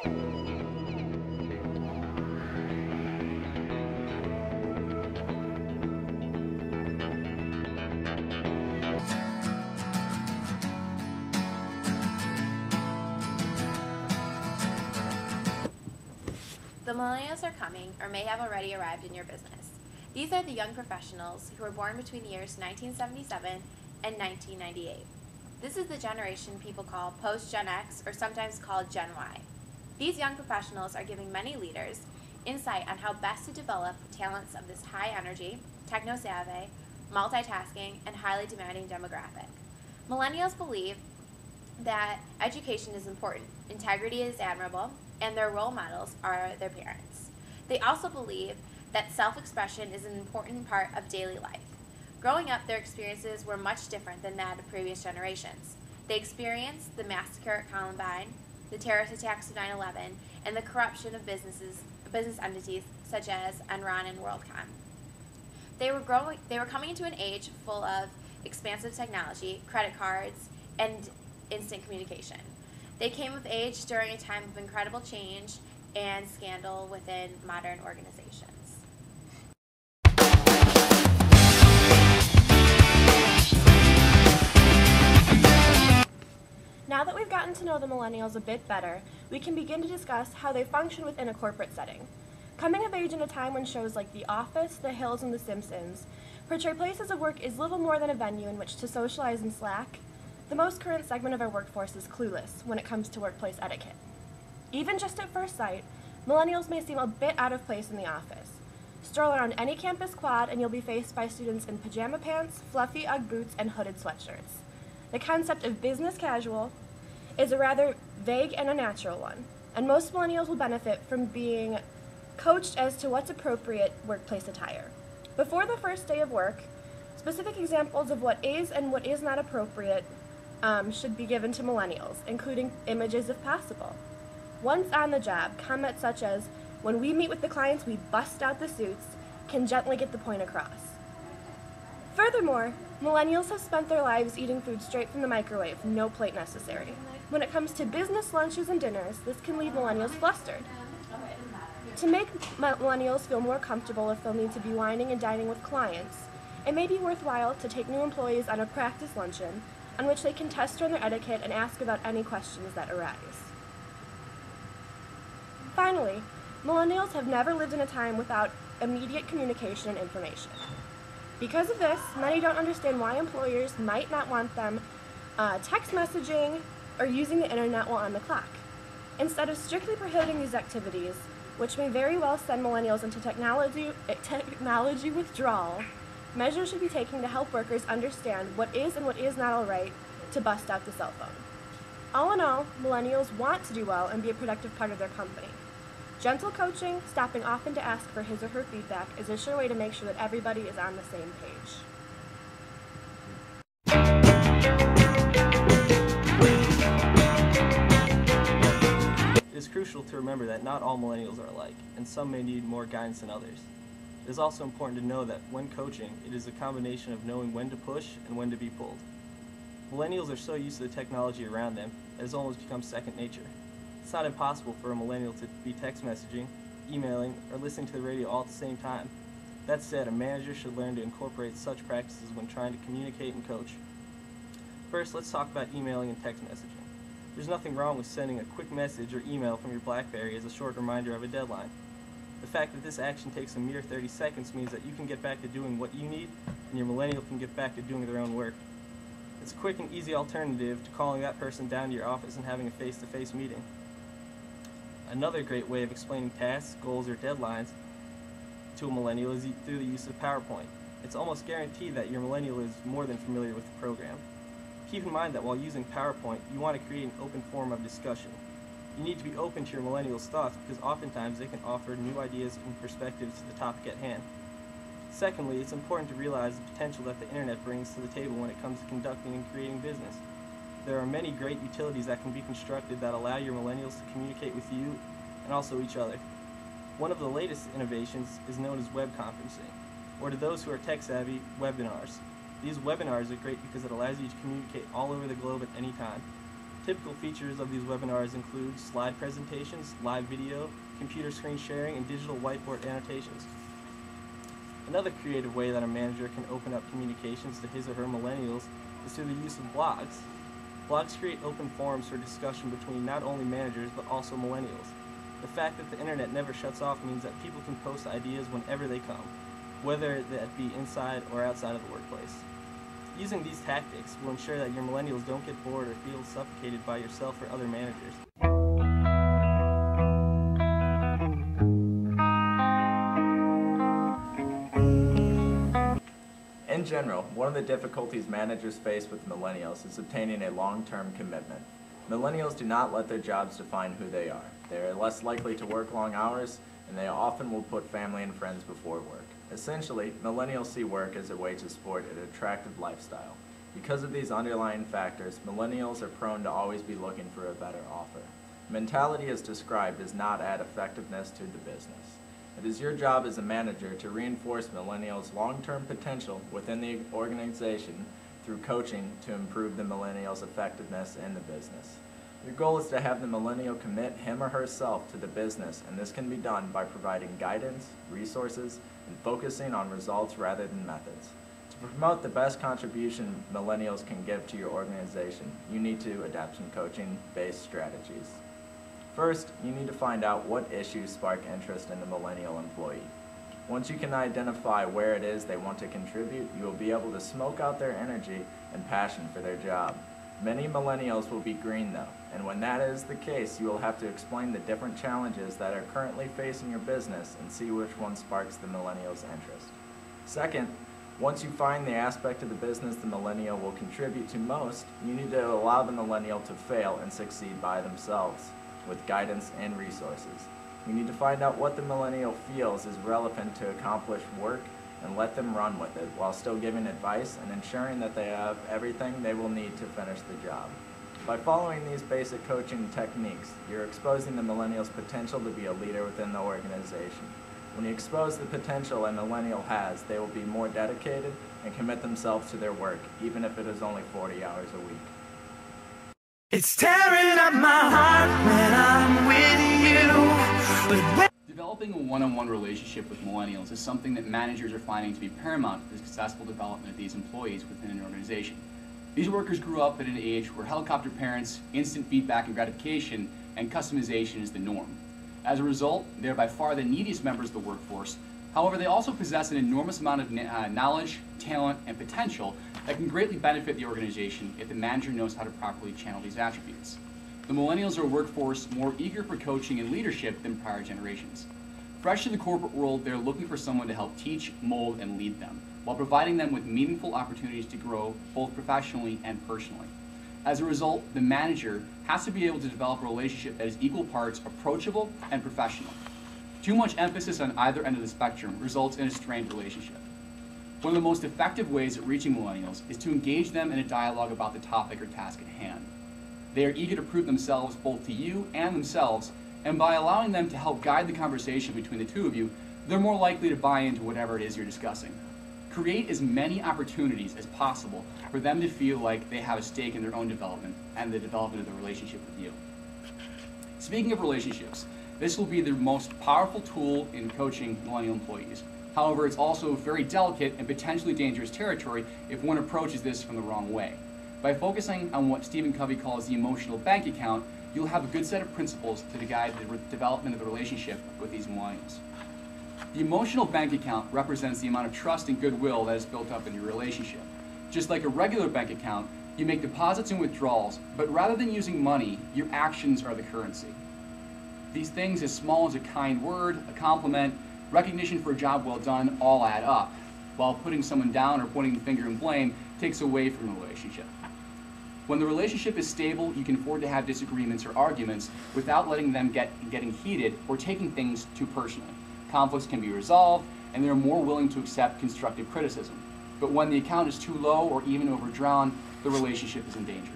The millennials are coming, or may have already arrived in your business. These are the young professionals who were born between the years 1977 and 1998. This is the generation people call post-Gen X, or sometimes called Gen Y. These young professionals are giving many leaders insight on how best to develop talents of this high-energy, techno-savvy, multitasking, and highly demanding demographic. Millennials believe that education is important, integrity is admirable, and their role models are their parents. They also believe that self-expression is an important part of daily life. Growing up, their experiences were much different than that of previous generations. They experienced the massacre at Columbine, the terrorist attacks of 9/11, and the corruption of business entities such as Enron and WorldCom. They were coming into an age full of expansive technology, credit cards, and instant communication. They came of age during a time of incredible change and scandal within modern organizations. Now that we've gotten to know the millennials a bit better, we can begin to discuss how they function within a corporate setting. Coming of age in a time when shows like The Office, The Hills, and The Simpsons portray places of work as little more than a venue in which to socialize and slack, the most current segment of our workforce is clueless when it comes to workplace etiquette. Even just at first sight, millennials may seem a bit out of place in the office. Stroll around any campus quad and you'll be faced by students in pajama pants, fluffy Ugg boots, and hooded sweatshirts. The concept of business casual is a rather vague and unnatural one, and most millennials will benefit from being coached as to what's appropriate workplace attire. Before the first day of work, specific examples of what is and what is not appropriate should be given to millennials, including images if possible. Once on the job, comments such as, "When we meet with the clients, we bust out the suits," can gently get the point across. Furthermore, millennials have spent their lives eating food straight from the microwave, no plate necessary. When it comes to business lunches and dinners, this can leave millennials flustered. To make millennials feel more comfortable if they'll need to be wining and dining with clients, it may be worthwhile to take new employees on a practice luncheon on which they can test run their etiquette and ask about any questions that arise. Finally, millennials have never lived in a time without immediate communication and information. Because of this, many don't understand why employers might not want them text messaging or using the internet while on the clock. Instead of strictly prohibiting these activities, which may very well send millennials into technology withdrawal, measures should be taken to help workers understand what is and what is not all right to bust out the cell phone. All in all, millennials want to do well and be a productive part of their company. Gentle coaching, stopping often to ask for his or her feedback, is a sure way to make sure that everybody is on the same page. It is crucial to remember that not all millennials are alike, and some may need more guidance than others. It is also important to know that when coaching, it is a combination of knowing when to push and when to be pulled. Millennials are so used to the technology around them, it has almost become second nature. It's not impossible for a millennial to be text messaging, emailing, or listening to the radio all at the same time. That said, a manager should learn to incorporate such practices when trying to communicate and coach. First, let's talk about emailing and text messaging. There's nothing wrong with sending a quick message or email from your BlackBerry as a short reminder of a deadline. The fact that this action takes a mere 30 seconds means that you can get back to doing what you need, and your millennial can get back to doing their own work. It's a quick and easy alternative to calling that person down to your office and having a face-to-face meeting. Another great way of explaining tasks, goals, or deadlines to a millennial is through the use of PowerPoint. It's almost guaranteed that your millennial is more than familiar with the program. Keep in mind that while using PowerPoint, you want to create an open forum of discussion. You need to be open to your millennials' thoughts because oftentimes they can offer new ideas and perspectives to the topic at hand. Secondly, it's important to realize the potential that the internet brings to the table when it comes to conducting and creating business. There are many great utilities that can be constructed that allow your millennials to communicate with you and also each other. One of the latest innovations is known as web conferencing, or to those who are tech-savvy, webinars. These webinars are great because it allows you to communicate all over the globe at any time. Typical features of these webinars include slide presentations, live video, computer screen sharing, and digital whiteboard annotations. Another creative way that a manager can open up communications to his or her millennials is through the use of blogs. Blogs create open forums for discussion between not only managers but also millennials. The fact that the internet never shuts off means that people can post ideas whenever they come, whether that be inside or outside of the workplace. Using these tactics will ensure that your millennials don't get bored or feel suffocated by yourself or other managers. In general, one of the difficulties managers face with millennials is obtaining a long-term commitment. Millennials do not let their jobs define who they are. They are less likely to work long hours, and they often will put family and friends before work. Essentially, millennials see work as a way to support an attractive lifestyle. Because of these underlying factors, millennials are prone to always be looking for a better offer. Mentality as described does not add effectiveness to the business. It is your job as a manager to reinforce millennials' long-term potential within the organization through coaching to improve the millennials' effectiveness in the business. Your goal is to have the millennial commit him or herself to the business, and this can be done by providing guidance, resources, and focusing on results rather than methods. To promote the best contribution millennials can give to your organization, you need to adapt some coaching-based strategies. First, you need to find out what issues spark interest in the millennial employee. Once you can identify where it is they want to contribute, you will be able to smoke out their energy and passion for their job. Many millennials will be green though, and when that is the case, you will have to explain the different challenges that are currently facing your business and see which one sparks the millennial's interest. Second, once you find the aspect of the business the millennial will contribute to most, you need to allow the millennial to fail and succeed by themselves, with guidance and resources. You need to find out what the millennial feels is relevant to accomplish work and let them run with it while still giving advice and ensuring that they have everything they will need to finish the job. By following these basic coaching techniques, you're exposing the millennial's potential to be a leader within the organization. When you expose the potential a millennial has, they will be more dedicated and commit themselves to their work, even if it is only 40 hours a week. It's tearing up my heart when I'm with you. Developing a one-on-one relationship with millennials is something that managers are finding to be paramount to the successful development of these employees within an organization. These workers grew up at an age where helicopter parents, instant feedback and gratification, and customization is the norm. As a result, they are by far the neediest members of the workforce. However, they also possess an enormous amount of knowledge, talent, and potential that can greatly benefit the organization if the manager knows how to properly channel these attributes. The millennials are a workforce more eager for coaching and leadership than prior generations. Fresh to the corporate world, they're looking for someone to help teach, mold, and lead them, while providing them with meaningful opportunities to grow both professionally and personally. As a result, the manager has to be able to develop a relationship that is equal parts approachable and professional. Too much emphasis on either end of the spectrum results in a strained relationship. One of the most effective ways at reaching millennials is to engage them in a dialogue about the topic or task at hand. They are eager to prove themselves both to you and themselves, and by allowing them to help guide the conversation between the two of you, they're more likely to buy into whatever it is you're discussing. Create as many opportunities as possible for them to feel like they have a stake in their own development and the development of the relationship with you. Speaking of relationships, this will be the most powerful tool in coaching millennial employees. However, it's also very delicate and potentially dangerous territory if one approaches this from the wrong way. By focusing on what Stephen Covey calls the emotional bank account, you'll have a good set of principles to guide the development of the relationship with these millennials. The emotional bank account represents the amount of trust and goodwill that is built up in your relationship. Just like a regular bank account, you make deposits and withdrawals, but rather than using money, your actions are the currency. These things as small as a kind word, a compliment, recognition for a job well done all add up, while putting someone down or pointing the finger and blame takes away from the relationship. When the relationship is stable, you can afford to have disagreements or arguments without letting them getting heated or taking things too personally. Conflicts can be resolved, and they're more willing to accept constructive criticism. But when the account is too low or even overdrawn, the relationship is in danger.